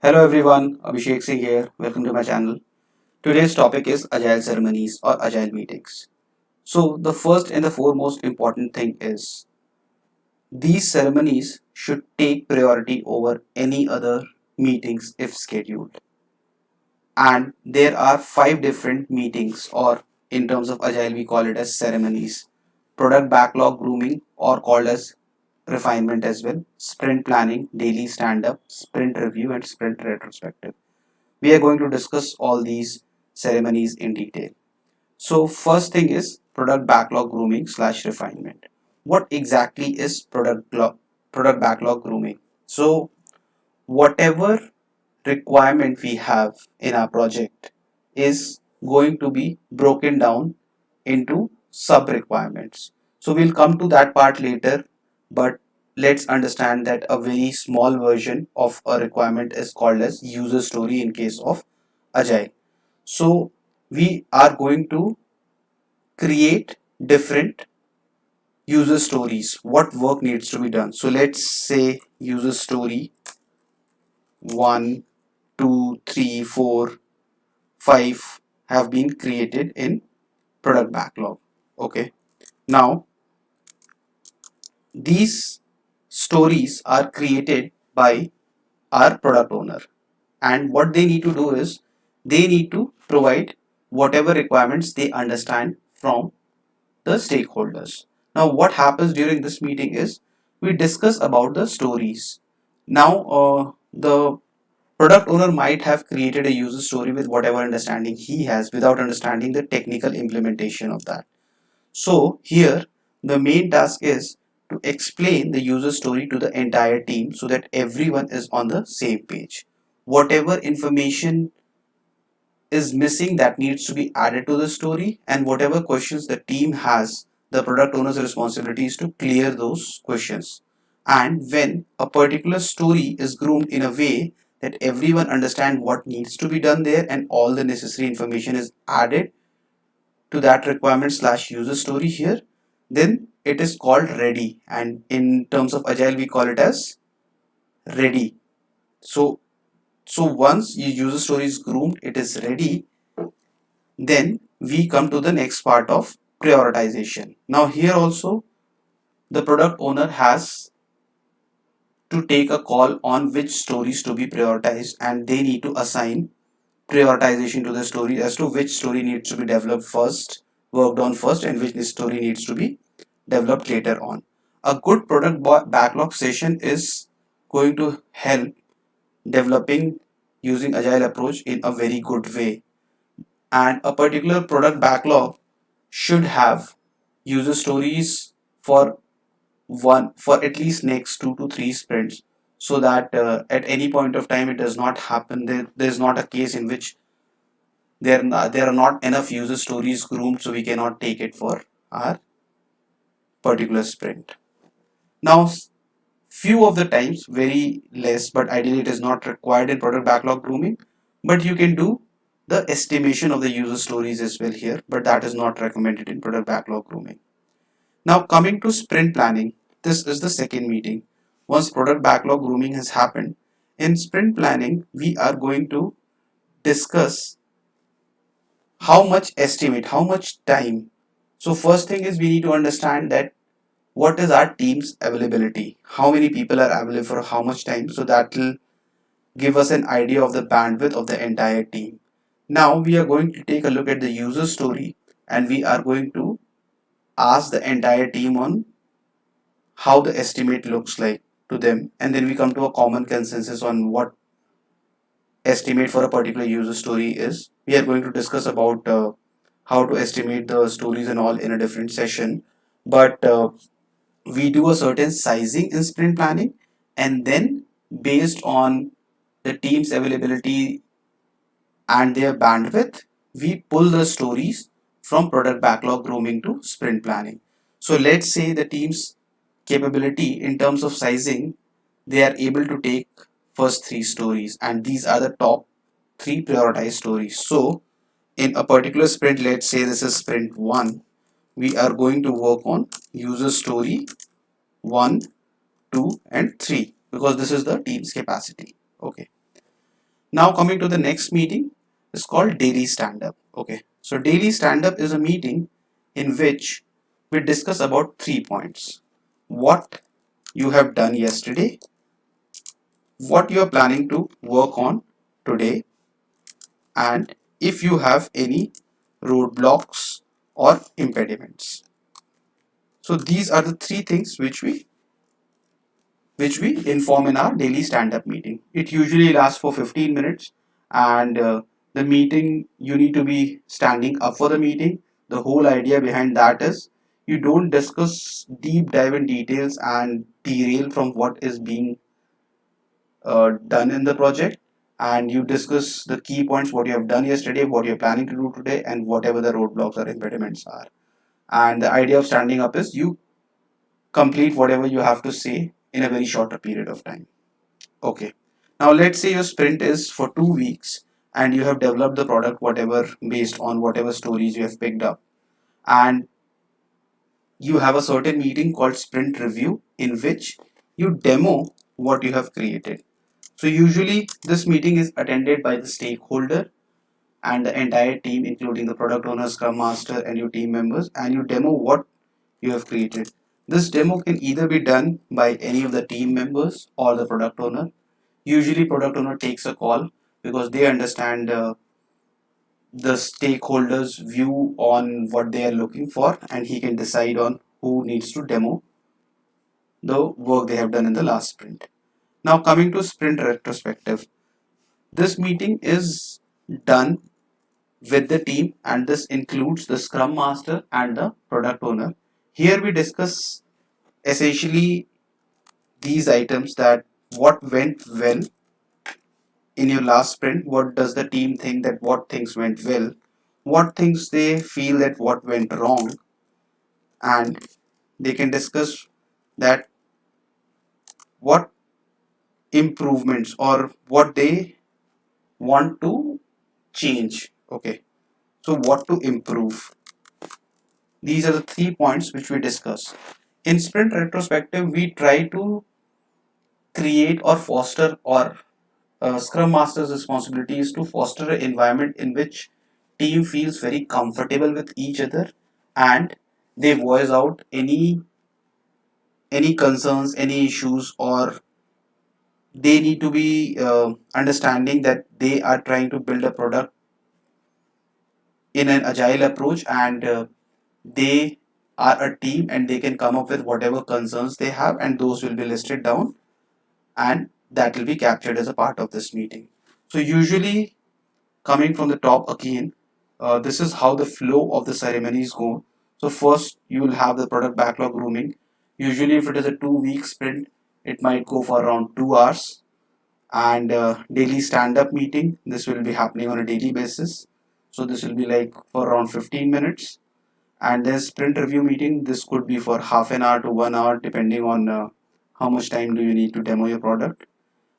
Hello everyone, Abhishek Singh here. Welcome to my channel. Today's topic is Agile ceremonies or Agile meetings. So, the first and the foremost important thing is these ceremonies should take priority over any other meetings if scheduled. And there are five different meetings, or in terms of Agile, we call it as ceremonies: product backlog grooming, or called as refinement as well, sprint planning, daily stand up, sprint review, and sprint retrospective. We are going to discuss all these ceremonies in detail. So first thing is product backlog grooming slash refinement. What exactly is product backlog grooming? So whatever requirement we have in our project is going to be broken down into sub requirements. So we'll come to that part later, but let's understand that a very small version of a requirement is called as user story in case of Agile. So we are going to create different user stories. What work needs to be done? So let's say user story 1, 2, 3, 4, 5 have been created in product backlog. Okay. Now these stories are created by our product owner, and what they need to do is they need to provide whatever requirements they understand from the stakeholders. Now, what happens during this meeting is we discuss about the stories. Now, the product owner might have created a user story with whatever understanding he has without understanding the technical implementation of that. So, here the main task is to explain the user story to the entire team so that everyone is on the same page. Whatever information is missing that needs to be added to the story, and whatever questions the team has, the product owner's responsibility is to clear those questions. And when a particular story is groomed in a way that everyone understand what needs to be done there and all the necessary information is added to that requirement slash user story here, then it is called ready, and in terms of Agile we call it as ready. So once your user story is groomed, it is ready. Then we come to the next part of prioritization. Now here also the product owner has to take a call on which stories to be prioritized, and they need to assign prioritization to the story as to which story needs to be developed first, worked on first, and which story needs to be developed later on. A good product backlog session is going to help developing using agile approach in a very good way, and a particular product backlog should have user stories for at least next 2 to 3 sprints, so that at any point of time it does not happen there's not a case in which there are not enough user stories groomed, so we cannot take it for our particular sprint. Now few of the times, very less, but ideally it is not required in product backlog grooming, but you can do the estimation of the user stories as well here, but that is not recommended in product backlog grooming. Now coming to sprint planning, this is the second meeting. Once product backlog grooming has happened, in sprint planning we are going to discuss how much estimate, how much time. So first thing is we need to understand that what is our team's availability, how many people are available for how much time, so that will give us an idea of the bandwidth of the entire team. Now we are going to take a look at the user story, and we are going to ask the entire team on how the estimate looks like to them, and then we come to a common consensus on what estimate for a particular user story is. We are going to discuss about how to estimate the stories and all in a different session, but we do a certain sizing in sprint planning, and then based on the team's availability and their bandwidth, we pull the stories from product backlog grooming to sprint planning. So let's say the team's capability in terms of sizing, they are able to take first 3 stories, and these are the top 3 prioritized stories. So in a particular sprint, let's say this is sprint 1, we are going to work on user story 1, 2 and 3, because this is the team's capacity. Okay. Now coming to the next meeting is called daily stand up. Okay. So daily stand up is a meeting in which we discuss about 3 points. What you have done yesterday, what you are planning to work on today, and if you have any roadblocks or impediments. So these are the three things which we inform in our daily stand-up meeting. It usually lasts for 15 minutes, and the meeting, you need to be standing up for the meeting. The whole idea behind that is you don't discuss deep dive in details and derail from what is being done in the project, and you discuss the key points, what you have done yesterday, what you're planning to do today, and whatever the roadblocks or impediments are. And the idea of standing up is you complete whatever you have to say in a very shorter period of time. Okay. Now let's say your sprint is for 2 weeks and you have developed the product whatever based on whatever stories you have picked up, and you have a certain meeting called sprint review in which you demo what you have created. So usually this meeting is attended by the stakeholder and the entire team, including the product owner, scrum master, and your team members, and you demo what you have created. This demo can either be done by any of the team members or the product owner. Usually product owner takes a call because they understand the stakeholders view on what they are looking for, and he can decide on who needs to demo the work they have done in the last sprint. Now coming to sprint retrospective, this meeting is done with the team, and this includes the scrum master and the product owner. Here we discuss essentially these items: that what went well in your last sprint, what does the team think that what things went well, what things they feel that what went wrong, and they can discuss that what improvements or what they want to change. Okay, so what to improve. These are the 3 points which we discuss. In sprint retrospective, we try to create or foster, or Scrum Master's responsibility is to foster an environment in which team feels very comfortable with each other, and they voice out any concerns, any issues, or they need to be understanding that they are trying to build a product in an agile approach, and they are a team and they can come up with whatever concerns they have, and those will be listed down, and that will be captured as a part of this meeting. So usually, coming from the top again, this is how the flow of the ceremonies go. So first you will have the product backlog grooming. Usually if it is a 2 week sprint, it might go for around 2 hours. And daily stand-up meeting, this will be happening on a daily basis. So this will be like for around 15 minutes. And then sprint review meeting, this could be for half an hour to 1 hour, depending on how much time do you need to demo your product.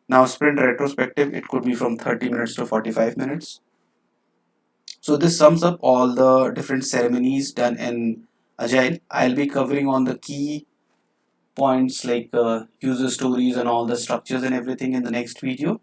Now sprint retrospective, it could be from 30 minutes to 45 minutes. So this sums up all the different ceremonies done in Agile. I'll be covering on the key points like user stories and all the structures and everything in the next video.